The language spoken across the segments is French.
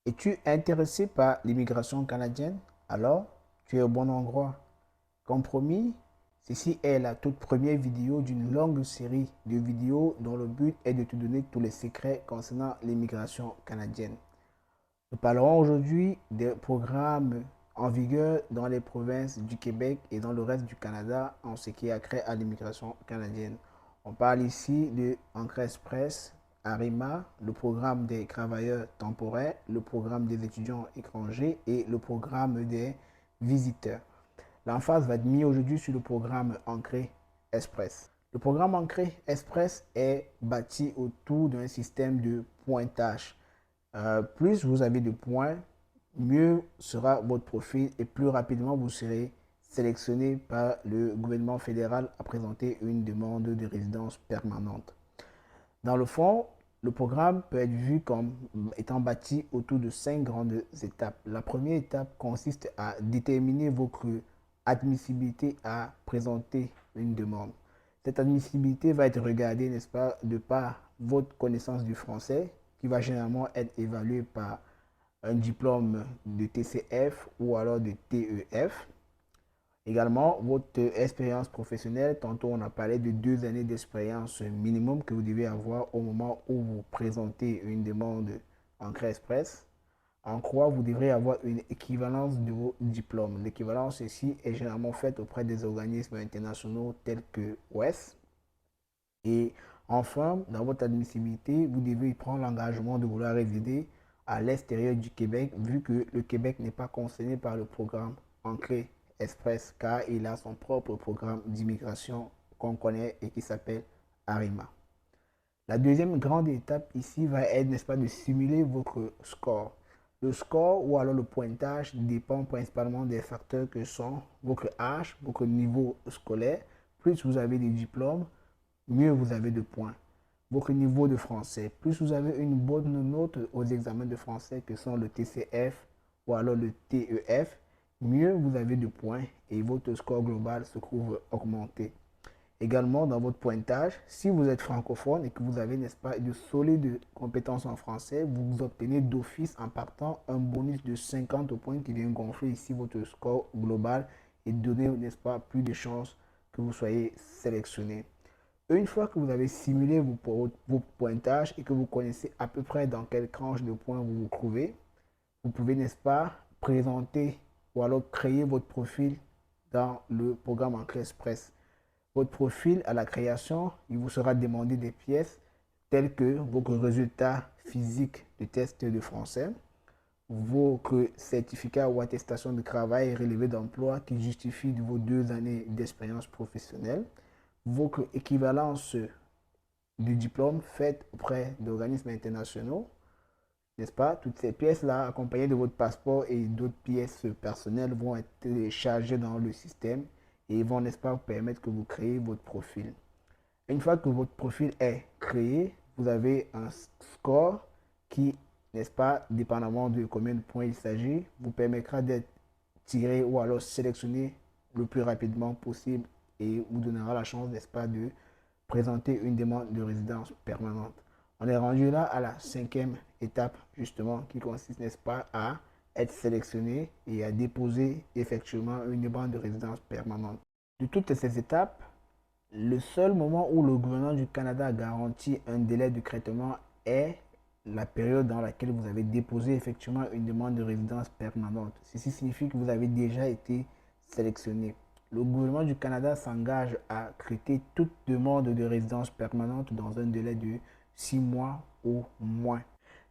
Es-tu intéressé par l'immigration canadienne? Alors, tu es au bon endroit. Comme promis, ceci est la toute première vidéo d'une longue série de vidéos dont le but est de te donner tous les secrets concernant l'immigration canadienne. Nous parlerons aujourd'hui des programmes en vigueur dans les provinces du Québec et dans le reste du Canada en ce qui a trait à l'immigration canadienne. On parle ici de Ancre Express, ARIMA, le programme des travailleurs temporaires, le programme des étudiants étrangers et le programme des visiteurs. L'emphase va être mise aujourd'hui sur le programme Ancre Express. Le programme Ancre Express est bâti autour d'un système de pointage. Plus vous avez de points, mieux sera votre profil et plus rapidement vous serez sélectionné par le gouvernement fédéral à présenter une demande de résidence permanente. Dans le fond, le programme peut être vu comme étant bâti autour de 5 grandes étapes. La première étape consiste à déterminer votre admissibilité à présenter une demande. Cette admissibilité va être regardée, n'est-ce pas, de par votre connaissance du français, qui va généralement être évaluée par un diplôme de TCF ou alors de TEF. Également, votre expérience professionnelle, tantôt on a parlé de 2 années d'expérience minimum que vous devez avoir au moment où vous présentez une demande en Cré Express. En quoi vous devrez avoir une équivalence de vos diplômes. L'équivalence ici est généralement faite auprès des organismes internationaux tels que WES. Et enfin, dans votre admissibilité, vous devez prendre l'engagement de vouloir résider à l'extérieur du Québec, vu que le Québec n'est pas concerné par le programme Ancré Express, car il a son propre programme d'immigration qu'on connaît et qui s'appelle ARIMA. La deuxième grande étape ici va être, n'est-ce pas, de simuler votre score. Le score ou alors le pointage dépend principalement des facteurs que sont votre âge, votre niveau scolaire. Plus vous avez des diplômes, mieux vous avez de points. Votre niveau de français, plus vous avez une bonne note aux examens de français que sont le TCF ou alors le TEF, mieux vous avez de points et votre score global se trouve augmenté. Également, dans votre pointage, si vous êtes francophone et que vous avez, n'est-ce pas, de solides compétences en français, vous obtenez d'office en partant un bonus de 50 points qui vient gonfler ici votre score global et donner, n'est-ce pas, plus de chances que vous soyez sélectionné. Une fois que vous avez simulé vos pointages et que vous connaissez à peu près dans quelle tranche de points vous vous trouvez, vous pouvez, n'est-ce pas, présenter ou alors créer votre profil dans le programme Ancre Express. Votre profil à la création, il vous sera demandé des pièces telles que vos résultats physiques de test de français, vos certificats ou attestations de travail et relevés d'emploi qui justifient de vos 2 années d'expérience professionnelle, vos équivalences de diplôme faites auprès d'organismes internationaux, n'est-ce pas? Toutes ces pièces-là, accompagnées de votre passeport et d'autres pièces personnelles, vont être téléchargées dans le système et vont, n'est-ce pas, vous permettre que vous créez votre profil. Une fois que votre profil est créé, vous avez un score qui, n'est-ce pas, dépendamment de combien de points il s'agit, vous permettra d'être tiré ou alors sélectionné le plus rapidement possible et vous donnera la chance, n'est-ce pas, de présenter une demande de résidence permanente. On est rendu là à la 5e étape, justement, qui consiste, n'est-ce pas, à être sélectionné et à déposer effectivement une demande de résidence permanente. De toutes ces étapes, le seul moment où le gouvernement du Canada garantit un délai de traitement est la période dans laquelle vous avez déposé effectivement une demande de résidence permanente. Ceci signifie que vous avez déjà été sélectionné. Le gouvernement du Canada s'engage à traiter toute demande de résidence permanente dans un délai de 6 mois ou moins.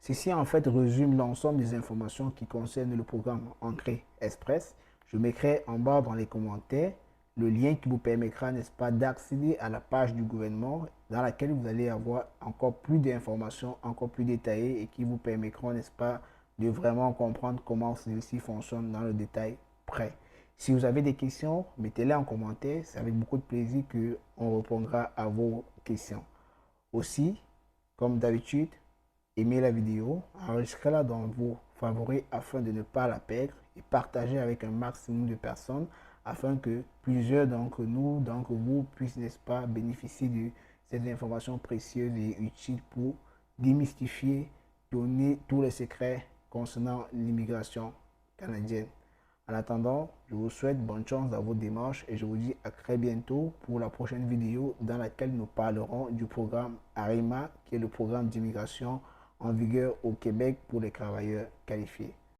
Ceci en fait résume l'ensemble des informations qui concernent le programme Ancré Express. Je mettrai en bas dans les commentaires le lien qui vous permettra, n'est-ce pas, d'accéder à la page du gouvernement dans laquelle vous allez avoir encore plus d'informations, encore plus détaillées et qui vous permettront, n'est-ce pas, de vraiment comprendre comment ceci fonctionne dans le détail près. Si vous avez des questions, mettez-les en commentaire. C'est avec beaucoup de plaisir qu'on répondra à vos questions. Aussi, comme d'habitude, aimez la vidéo, enregistrez-la dans vos favoris afin de ne pas la perdre et partagez avec un maximum de personnes afin que plusieurs d'entre nous, d'entre vous, puissent, n'est-ce pas, bénéficier de ces informations précieuses et utiles pour démystifier, donner tous les secrets concernant l'immigration canadienne. En attendant, je vous souhaite bonne chance dans vos démarches et je vous dis à très bientôt pour la prochaine vidéo dans laquelle nous parlerons du programme ARIMA, qui est le programme d'immigration en vigueur au Québec pour les travailleurs qualifiés.